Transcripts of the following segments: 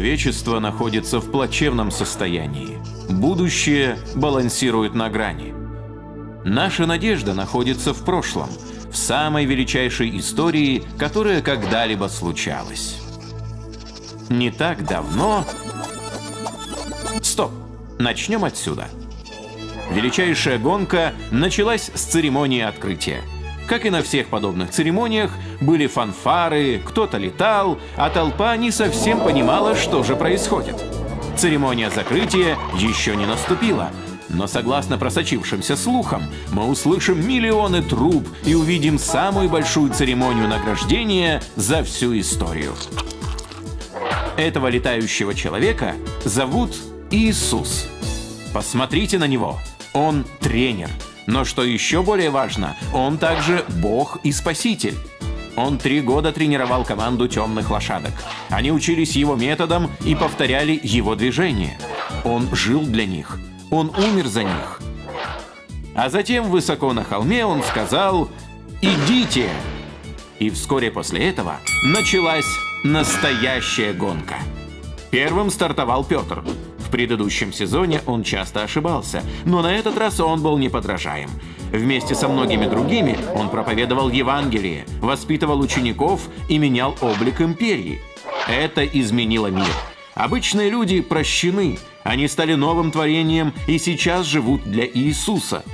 Человечество находится в плачевном состоянии. Будущее балансирует на грани. Наша надежда находится в прошлом, в самой величайшей истории, которая когда-либо случалась. Не так давно... Стоп! Начнем отсюда. Величайшая гонка началась с церемонии открытия. Как и на всех подобных церемониях, были фанфары, кто-то летал, а толпа не совсем понимала, что же происходит. Церемония закрытия еще не наступила, но согласно просочившимся слухам, мы услышим миллионы труб и увидим самую большую церемонию награждения за всю историю. Этого летающего человека зовут Иисус. Посмотрите на него, он тренер. Но что еще более важно, он также Бог и Спаситель. Он 3 года тренировал команду темных лошадок. Они учились его методам и повторяли его движения. Он жил для них. Он умер за них. А затем высоко на холме он сказал «Идите!». И вскоре после этого началась настоящая гонка. Первым стартовал Петр. В предыдущем сезоне он часто ошибался, но на этот раз он был неподражаем. Вместе со многими другими он проповедовал Евангелие, воспитывал учеников и менял облик империи. Это изменило мир. Обычные люди прощены, они стали новым творением и сейчас живут для Иисуса.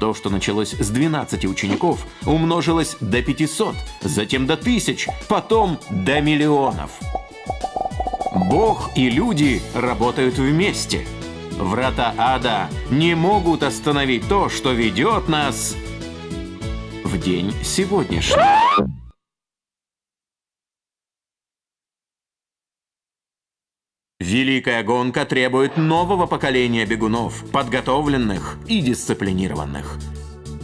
То, что началось с 12 учеников, умножилось до 500, затем до 1000, потом до миллионов. Бог и люди работают вместе. Врата ада не могут остановить то, что ведет нас в день сегодняшний. Великая гонка требует нового поколения бегунов, подготовленных и дисциплинированных,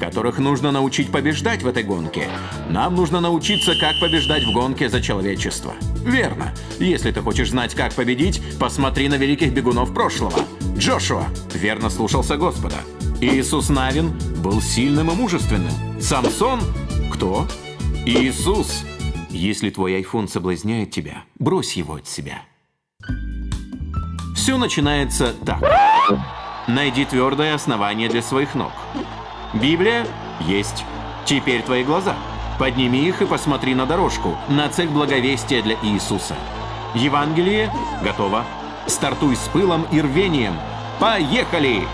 которых нужно научить побеждать в этой гонке. Нам нужно научиться, как побеждать в гонке за человечество. Верно. Если ты хочешь знать, как победить, посмотри на великих бегунов прошлого. Джошуа верно слушался Господа. Иисус Навин был сильным и мужественным. Самсон? Кто? Иисус. Если твой айфон соблазняет тебя, брось его от себя. Все начинается так. Найди твердое основание для своих ног. Библия есть. Теперь твои глаза. Подними их и посмотри на дорожку, на цель благовестия для Иисуса. Евангелие готово. Стартуй с пылом и рвением. Поехали!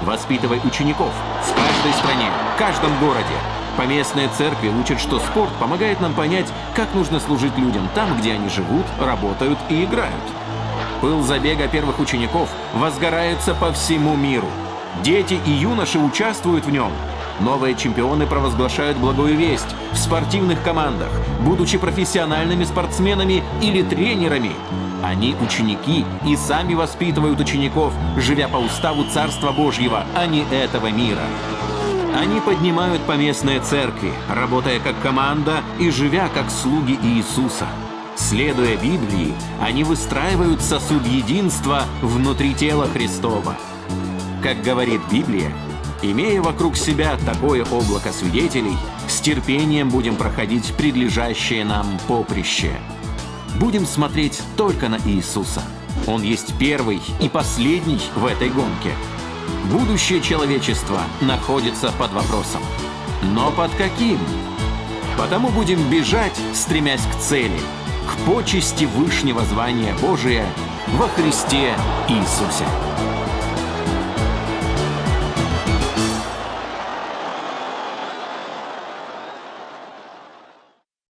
Воспитывай учеников в каждой стране, в каждом городе. Поместные церкви учат, что спорт помогает нам понять, как нужно служить людям там, где они живут, работают и играют. Пыл забега первых учеников возгорается по всему миру. Дети и юноши участвуют в нем. Новые чемпионы провозглашают благую весть в спортивных командах, будучи профессиональными спортсменами или тренерами. Они ученики и сами воспитывают учеников, живя по уставу Царства Божьего, а не этого мира. Они поднимают поместные церкви, работая как команда и живя как слуги Иисуса. Следуя Библии, они выстраивают сосуд единства внутри тела Христова. Как говорит Библия, имея вокруг себя такое облако свидетелей, с терпением будем проходить предлежащее нам поприще. Будем смотреть только на Иисуса. Он есть первый и последний в этой гонке. Будущее человечества находится под вопросом. Но под каким? Потому будем бежать, стремясь к цели, к почести вышнего звания Божия во Христе Иисусе.